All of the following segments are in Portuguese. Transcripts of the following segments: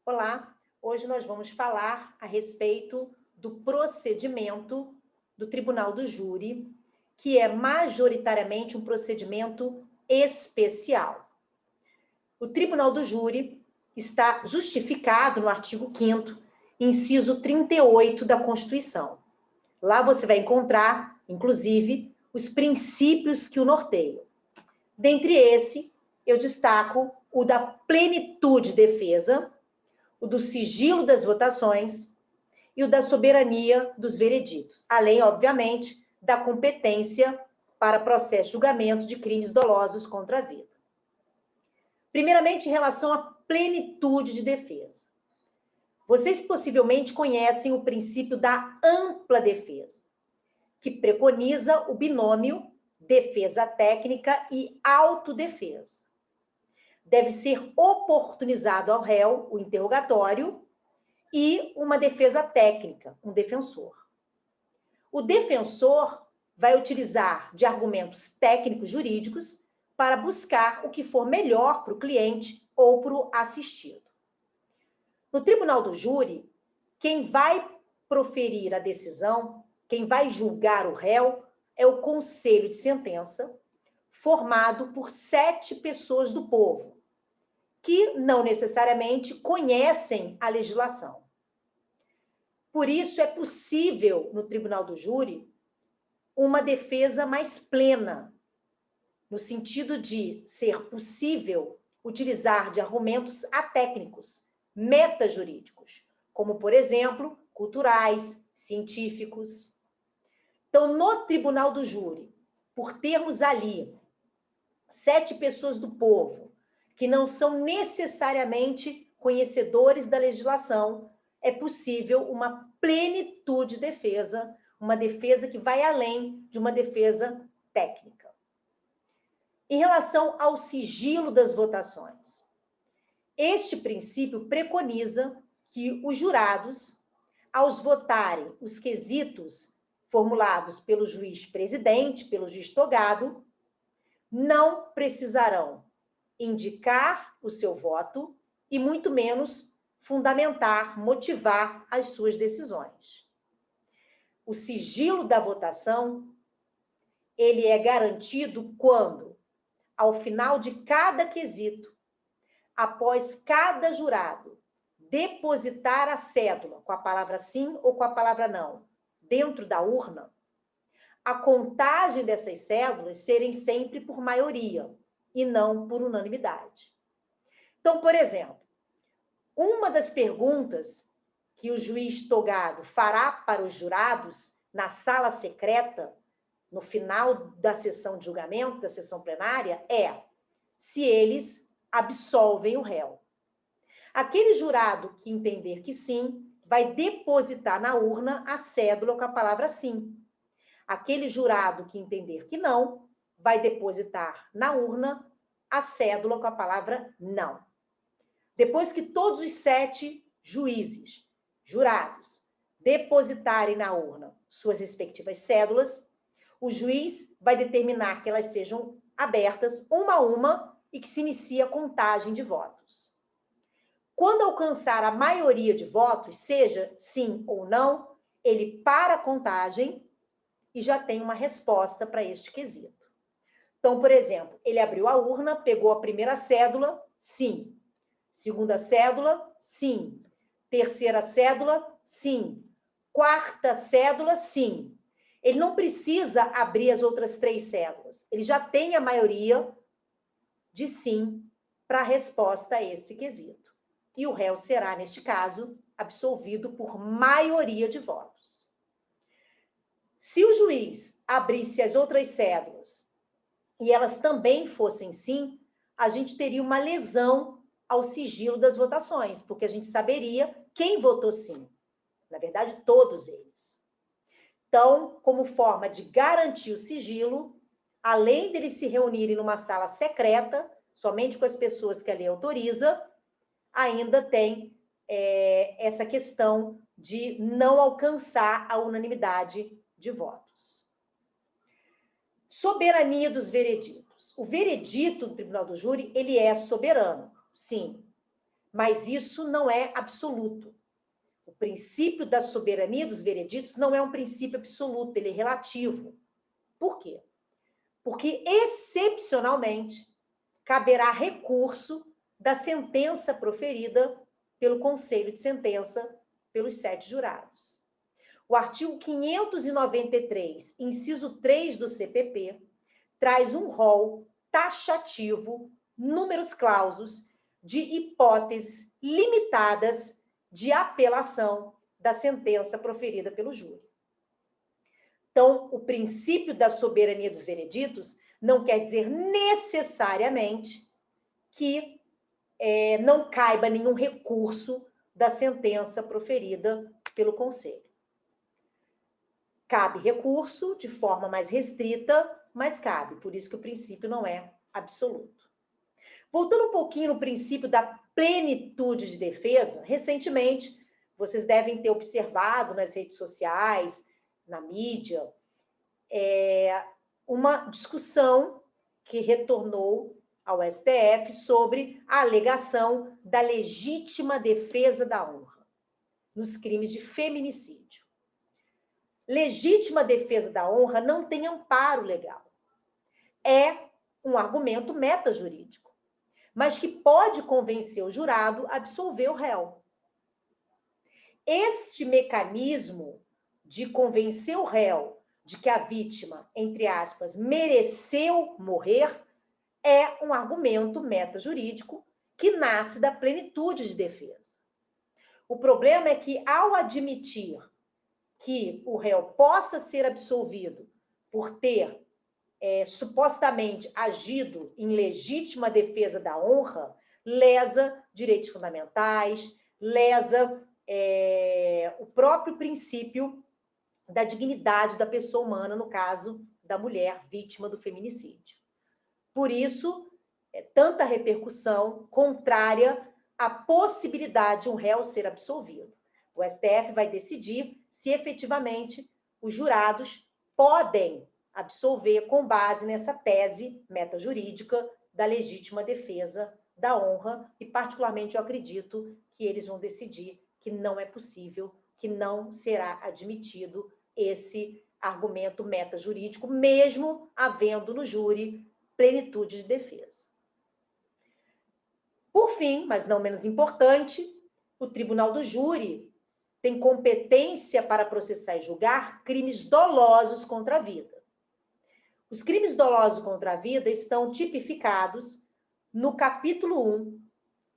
Olá, hoje nós vamos falar a respeito do procedimento do Tribunal do Júri, que é majoritariamente um procedimento especial. O Tribunal do Júri está justificado no artigo 5º, inciso 38 da Constituição. Lá você vai encontrar, inclusive, os princípios que o norteiam. Dentre esse, eu destaco o da plenitude de defesa, o do sigilo das votações e o da soberania dos vereditos, além, obviamente, da competência para processo e julgamento de crimes dolosos contra a vida. Primeiramente, em relação à plenitude de defesa. Vocês possivelmente conhecem o princípio da ampla defesa, que preconiza o binômio defesa técnica e autodefesa. Deve ser oportunizado ao réu o interrogatório e uma defesa técnica, um defensor. O defensor vai utilizar de argumentos técnicos jurídicos para buscar o que for melhor para o cliente ou para o assistido. No Tribunal do Júri, quem vai proferir a decisão, quem vai julgar o réu, é o conselho de sentença, formado por 7 pessoas do povo, que não necessariamente conhecem a legislação. Por isso, é possível, no Tribunal do Júri, uma defesa mais plena, no sentido de ser possível utilizar de argumentos atécnicos, metajurídicos, como, por exemplo, culturais, científicos. Então, no Tribunal do Júri, por termos ali 7 pessoas do povo, que não são necessariamente conhecedores da legislação, é possível uma plenitude de defesa, uma defesa que vai além de uma defesa técnica. Em relação ao sigilo das votações, este princípio preconiza que os jurados, ao votarem os quesitos formulados pelo juiz presidente, pelo juiz togado, não precisarão indicar o seu voto e muito menos fundamentar, motivar as suas decisões. O sigilo da votação, ele é garantido quando, ao final de cada quesito, após cada jurado depositar a cédula com a palavra sim ou com a palavra não dentro da urna, a contagem dessas cédulas serem sempre por maioria e não por unanimidade. Então, por exemplo, uma das perguntas que o juiz togado fará para os jurados na sala secreta, no final da sessão de julgamento, da sessão plenária, é se eles absolvem o réu. Aquele jurado que entender que sim, vai depositar na urna a cédula com a palavra sim. Aquele jurado que entender que não, vai depositar na urna a cédula com a palavra não. Depois que todos os 7 juízes, jurados, depositarem na urna suas respectivas cédulas, o juiz vai determinar que elas sejam abertas uma a uma e que se inicie a contagem de votos. Quando alcançar a maioria de votos, seja sim ou não, ele para a contagem e já tem uma resposta para este quesito. Então, por exemplo, ele abriu a urna, pegou a primeira cédula, sim. Segunda cédula, sim. Terceira cédula, sim. Quarta cédula, sim. Ele não precisa abrir as outras 3 cédulas. Ele já tem a maioria de sim para a resposta a esse quesito. E o réu será, neste caso, absolvido por maioria de votos. Se o juiz abrisse as outras cédulas e elas também fossem sim, a gente teria uma lesão ao sigilo das votações, porque a gente saberia quem votou sim. Na verdade, todos eles. Então, como forma de garantir o sigilo, além deles se reunirem numa sala secreta, somente com as pessoas que a lei autoriza, ainda tem essa questão de não alcançar a unanimidade de votos. Soberania dos vereditos. O veredito do Tribunal do Júri, ele é soberano, sim. mas isso não é absoluto. O princípio da soberania dos vereditos não é um princípio absoluto, ele é relativo. Por quê? Porque, excepcionalmente, caberá recurso da sentença proferida pelo Conselho de Sentença pelos 7 jurados. O artigo 593, inciso 3 do CPP, traz um rol taxativo, números clausos, de hipóteses limitadas de apelação da sentença proferida pelo júri. Então, o princípio da soberania dos vereditos não quer dizer necessariamente que não caiba nenhum recurso da sentença proferida pelo Conselho. Cabe recurso de forma mais restrita, mas cabe, por isso que o princípio não é absoluto. Voltando um pouquinho no princípio da plenitude de defesa, recentemente, vocês devem ter observado nas redes sociais, na mídia, uma discussão que retornou ao STF sobre a alegação da legítima defesa da honra nos crimes de feminicídio. Legítima defesa da honra não tem amparo legal. É um argumento metajurídico, mas que pode convencer o jurado a absolver o réu. Este mecanismo de convencer o réu de que a vítima, entre aspas, mereceu morrer, é um argumento metajurídico que nasce da plenitude de defesa. O problema é que, ao admitir que o réu possa ser absolvido por ter supostamente agido em legítima defesa da honra, lesa direitos fundamentais, lesa o próprio princípio da dignidade da pessoa humana, no caso da mulher vítima do feminicídio. Por isso, tanta repercussão contrária à possibilidade de um réu ser absolvido. O STF vai decidir se efetivamente os jurados podem absolver com base nessa tese metajurídica da legítima defesa da honra, e particularmente eu acredito que eles vão decidir que não é possível, que não será admitido esse argumento metajurídico, mesmo havendo no júri plenitude de defesa. Por fim, mas não menos importante, o tribunal do júri tem competência para processar e julgar crimes dolosos contra a vida. Os crimes dolosos contra a vida estão tipificados no capítulo 1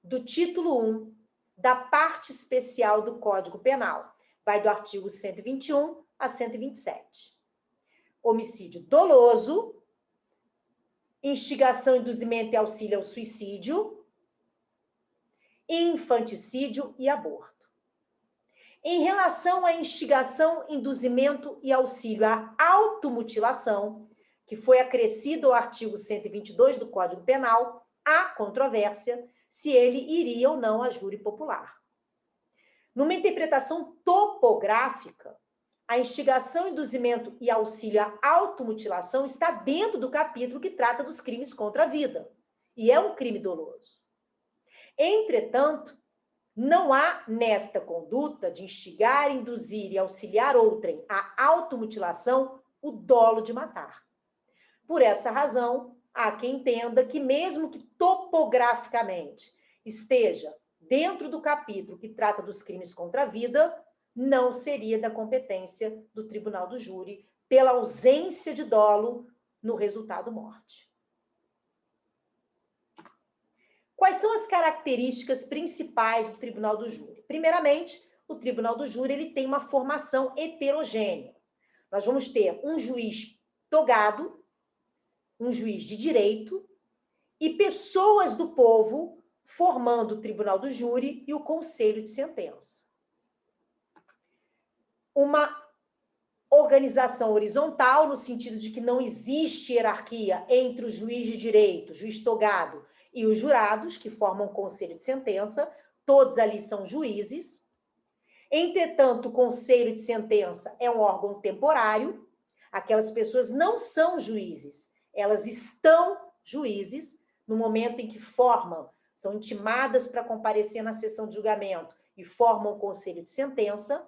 do título 1 da parte especial do Código Penal. Vai do artigo 121 a 127. Homicídio doloso, instigação, induzimento e auxílio ao suicídio, infanticídio e aborto. Em relação à instigação, induzimento e auxílio à automutilação, que foi acrescido ao artigo 122 do Código Penal, há controvérsia se ele iria ou não a júri popular. Numa interpretação topográfica, a instigação, induzimento e auxílio à automutilação está dentro do capítulo que trata dos crimes contra a vida, e é um crime doloso. Entretanto, não há nesta conduta de instigar, induzir e auxiliar outrem à automutilação o dolo de matar. Por essa razão, há quem entenda que, mesmo que topograficamente esteja dentro do capítulo que trata dos crimes contra a vida, não seria da competência do tribunal do júri pela ausência de dolo no resultado morte. Quais são as características principais do tribunal do júri? Primeiramente, o tribunal do júri ele tem uma formação heterogênea. Nós vamos ter um juiz togado, um juiz de direito e pessoas do povo formando o tribunal do júri e o conselho de sentença. Uma organização horizontal, no sentido de que não existe hierarquia entre o juiz de direito, o juiz togado, e os jurados, que formam o conselho de sentença, todos ali são juízes. Entretanto, o conselho de sentença é um órgão temporário, aquelas pessoas não são juízes, elas estão juízes no momento em que formam, são intimadas para comparecer na sessão de julgamento e formam o conselho de sentença,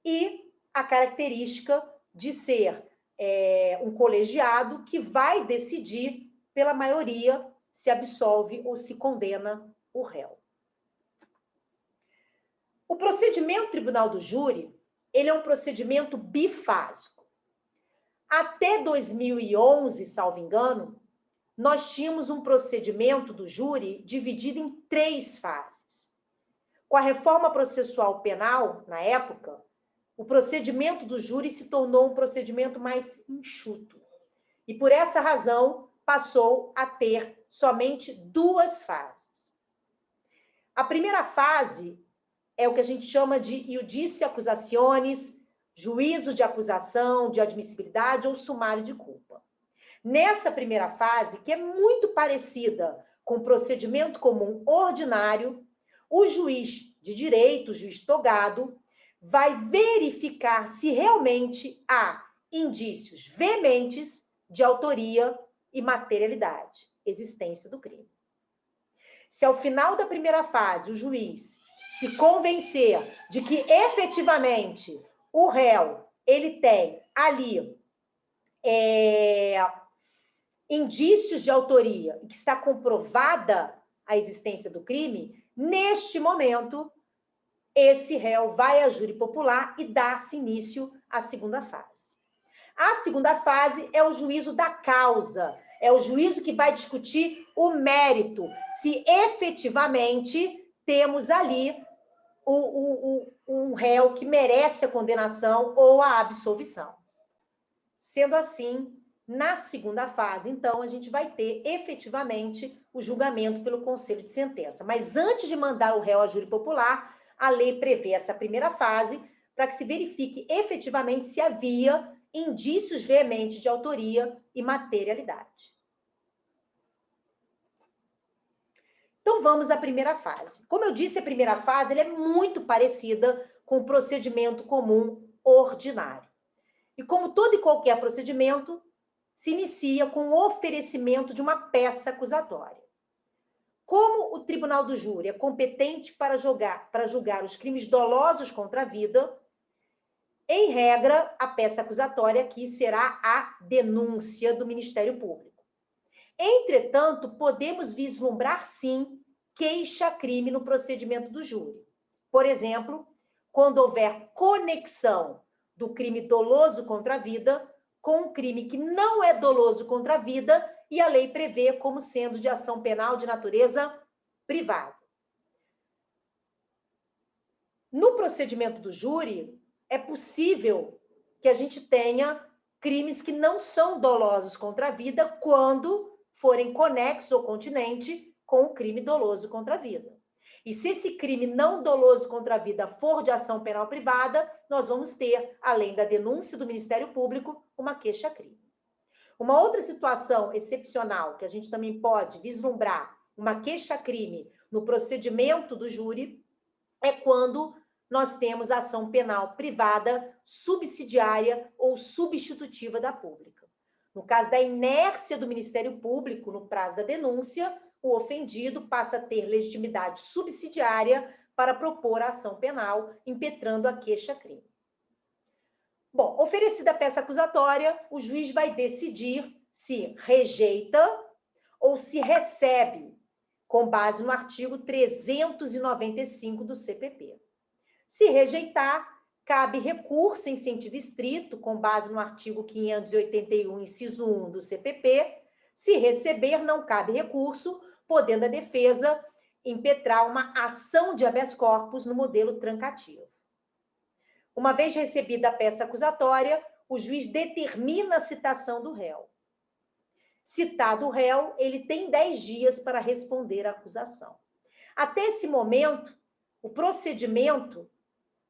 e a característica de ser um colegiado que vai decidir pela maioria se absolve ou se condena o réu. O procedimento tribunal do júri, ele é um procedimento bifásico. Até 2011, salvo engano, nós tínhamos um procedimento do júri dividido em 3 fases. Com a reforma processual penal, na época, o procedimento do júri se tornou um procedimento mais enxuto. E, por essa razão, passou a ter somente 2 fases. A primeira fase é o que a gente chama de iudicio accusationis, juízo de acusação, de admissibilidade ou sumário de culpa. Nessa primeira fase, que é muito parecida com o procedimento comum ordinário, o juiz de direito, o juiz togado, vai verificar se realmente há indícios veementes de autoria e materialidade, existência do crime. Se ao final da primeira fase o juiz se convencer de que efetivamente o réu ele tem ali indícios de autoria e que está comprovada a existência do crime, neste momento, esse réu vai a júri popular e dá-se início à segunda fase. A segunda fase é o juízo da causa, é o juízo que vai discutir o mérito, se efetivamente temos ali um réu que merece a condenação ou a absolvição. Sendo assim, na segunda fase, então, a gente vai ter efetivamente o julgamento pelo conselho de sentença. Mas antes de mandar o réu a júri popular, a lei prevê essa primeira fase para que se verifique efetivamente se havia indícios veementes de autoria e materialidade. Então, vamos à primeira fase. Como eu disse, a primeira fase ela é muito parecida com o procedimento comum ordinário. E como todo e qualquer procedimento, se inicia com o oferecimento de uma peça acusatória. Como o tribunal do júri é competente para julgar os crimes dolosos contra a vida, em regra, a peça acusatória aqui será a denúncia do Ministério Público. Entretanto, podemos vislumbrar, sim, queixa-crime no procedimento do júri. Por exemplo, quando houver conexão do crime doloso contra a vida com um crime que não é doloso contra a vida e a lei prevê como sendo de ação penal de natureza privada. No procedimento do júri, é possível que a gente tenha crimes que não são dolosos contra a vida quando forem conexos ou continente com o crime doloso contra a vida. E se esse crime não doloso contra a vida for de ação penal privada, nós vamos ter, além da denúncia do Ministério Público, uma queixa-crime. Uma outra situação excepcional que a gente também pode vislumbrar uma queixa-crime no procedimento do júri é quando nós temos ação penal privada subsidiária ou substitutiva da pública. No caso da inércia do Ministério Público no prazo da denúncia, o ofendido passa a ter legitimidade subsidiária para propor a ação penal, impetrando a queixa-crime. Bom, oferecida a peça acusatória, o juiz vai decidir se rejeita ou se recebe, com base no artigo 395 do CPP. Se rejeitar, cabe recurso em sentido estrito, com base no artigo 581, inciso 1 do CPP. Se receber, não cabe recurso, podendo a defesa impetrar uma ação de habeas corpus no modelo trancativo. Uma vez recebida a peça acusatória, o juiz determina a citação do réu. Citado o réu, ele tem 10 dias para responder à acusação. Até esse momento, o procedimento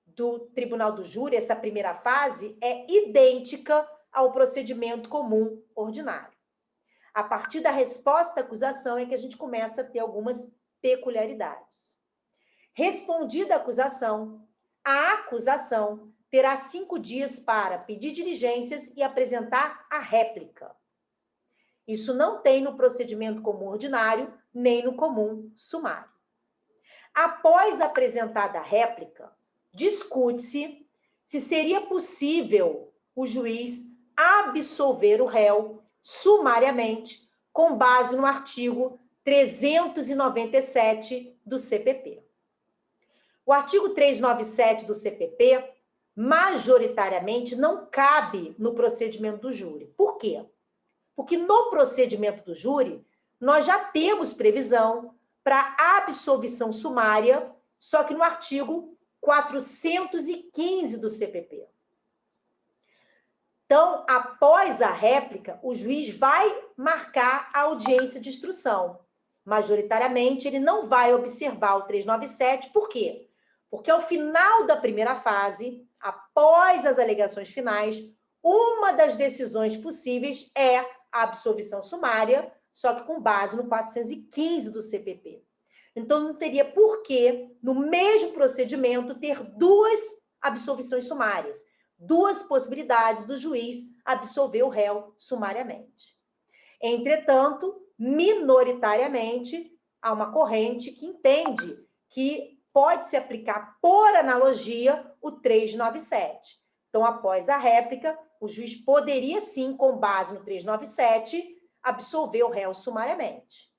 do Tribunal do Júri, essa primeira fase, é idêntica ao procedimento comum ordinário. A partir da resposta à acusação é que a gente começa a ter algumas peculiaridades. Respondida a acusação terá 5 dias para pedir diligências e apresentar a réplica. Isso não tem no procedimento comum ordinário, nem no comum sumário. Após apresentada a réplica, discute-se se seria possível o juiz absolver o réu sumariamente com base no artigo 397 do CPP. O artigo 397 do CPP, majoritariamente, não cabe no procedimento do júri. Por quê? Porque no procedimento do júri, nós já temos previsão para absolvição sumária, só que no artigo 415 do CPP. Então, após a réplica, o juiz vai marcar a audiência de instrução. Majoritariamente, ele não vai observar o 397, por quê? Porque ao final da primeira fase, após as alegações finais, uma das decisões possíveis é a absolvição sumária, só que com base no 415 do CPP. Então, não teria por que, no mesmo procedimento, ter duas absolvições sumárias, duas possibilidades do juiz absolver o réu sumariamente. Entretanto, minoritariamente, há uma corrente que entende que pode se aplicar por analogia o 397. Então, após a réplica, o juiz poderia sim, com base no 397, absolver o réu sumariamente.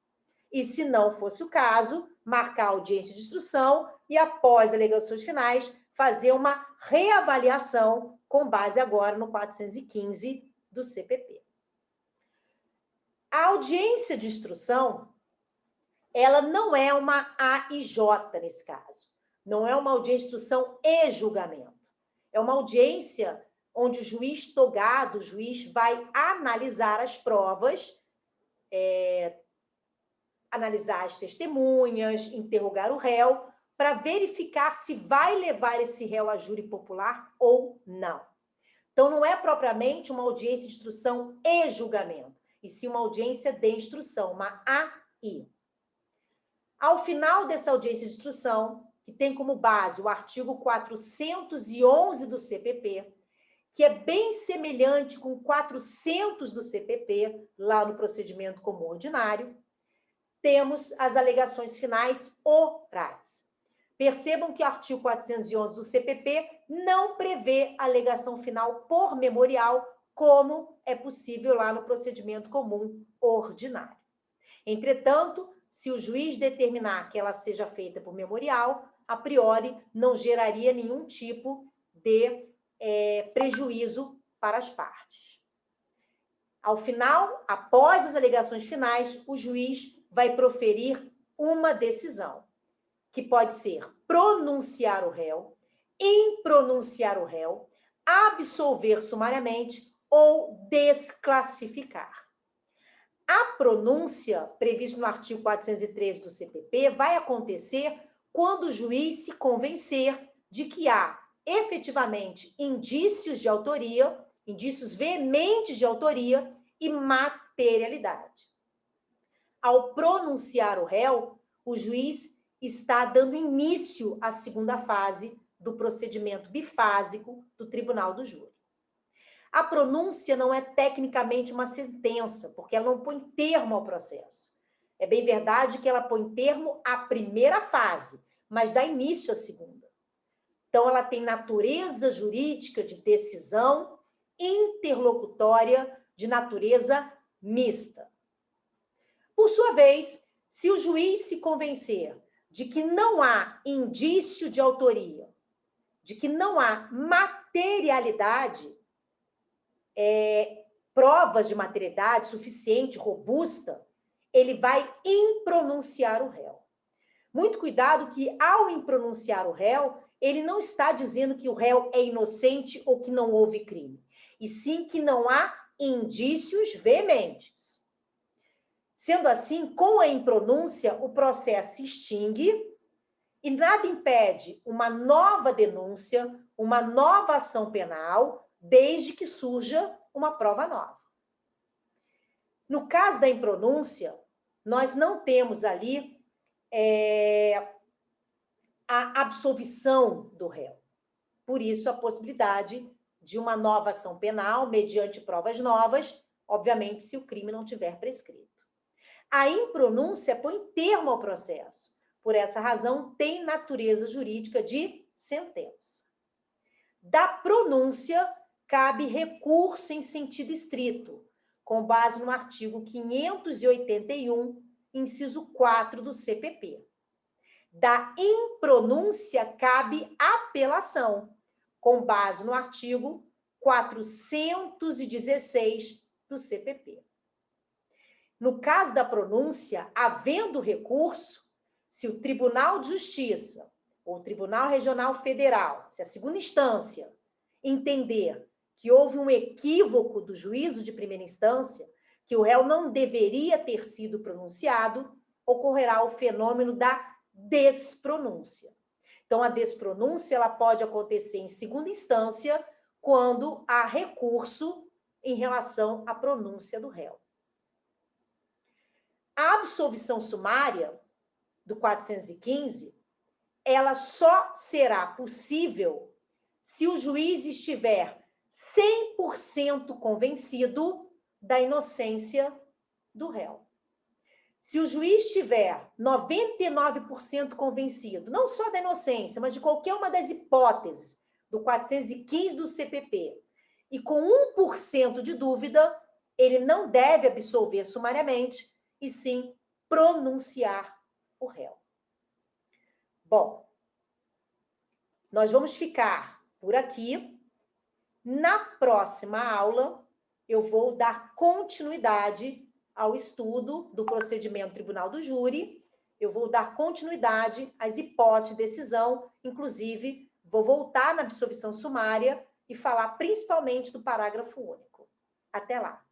E, se não fosse o caso, marcar a audiência de instrução e, após alegações finais, fazer uma reavaliação com base agora no 415 do CPP. A audiência de instrução, ela não é uma AIJ nesse caso. Não é uma audiência de instrução e julgamento. É uma audiência onde o juiz togado, o juiz vai analisar as provas, analisar as testemunhas, interrogar o réu, para verificar se vai levar esse réu a júri popular ou não. Então, não é propriamente uma audiência de instrução e julgamento, e sim uma audiência de instrução, uma AI. Ao final dessa audiência de instrução, que tem como base o artigo 411 do CPP, que é bem semelhante com o 400 do CPP, lá no procedimento comum ordinário, temos as alegações finais orais. Percebam que o artigo 411 do CPP não prevê alegação final por memorial, como é possível lá no procedimento comum ordinário. Entretanto, se o juiz determinar que ela seja feita por memorial, a priori não geraria nenhum tipo de prejuízo para as partes. Ao final, após as alegações finais, o juiz vai proferir uma decisão, que pode ser pronunciar o réu, impronunciar o réu, absolver sumariamente ou desclassificar. A pronúncia, prevista no artigo 413 do CPP, vai acontecer quando o juiz se convencer de que há efetivamente indícios de autoria, indícios veementes de autoria e materialidade. Ao pronunciar o réu, o juiz está dando início à segunda fase do procedimento bifásico do tribunal do júri. A pronúncia não é tecnicamente uma sentença, porque ela não põe termo ao processo. É bem verdade que ela põe termo à primeira fase, mas dá início à segunda. Então, ela tem natureza jurídica de decisão interlocutória de natureza mista. Por sua vez, se o juiz se convencer de que não há indício de autoria, de que não há materialidade, provas de materialidade suficiente, robusta, ele vai impronunciar o réu. Muito cuidado que, ao impronunciar o réu, ele não está dizendo que o réu é inocente ou que não houve crime, e sim que não há indícios veementes. Sendo assim, com a impronúncia, o processo se extingue e nada impede uma nova denúncia, uma nova ação penal, desde que surja uma prova nova. No caso da impronúncia, nós não temos ali a absolvição do réu. Por isso, a possibilidade de uma nova ação penal, mediante provas novas, obviamente, se o crime não tiver prescrito. A impronúncia põe termo ao processo. Por essa razão, tem natureza jurídica de sentença. Da pronúncia, cabe recurso em sentido estrito, com base no artigo 581, inciso 4 do CPP. Da impronúncia, cabe apelação, com base no artigo 416 do CPP. No caso da pronúncia, havendo recurso, se o Tribunal de Justiça ou o Tribunal Regional Federal, se a segunda instância entender que houve um equívoco do juízo de primeira instância, que o réu não deveria ter sido pronunciado, ocorrerá o fenômeno da despronúncia. Então, a despronúncia ela pode acontecer em segunda instância quando há recurso em relação à pronúncia do réu. A absolvição sumária do 415, ela só será possível se o juiz estiver 100% convencido da inocência do réu. Se o juiz estiver 99% convencido, não só da inocência, mas de qualquer uma das hipóteses do 415 do CPP, e com 1% de dúvida, ele não deve absolver sumariamente, e sim pronunciar o réu. Bom, nós vamos ficar por aqui. Na próxima aula, eu vou dar continuidade ao estudo do procedimento tribunal do júri, eu vou dar continuidade às hipóteses de decisão, inclusive vou voltar na absolvição sumária e falar principalmente do parágrafo único. Até lá!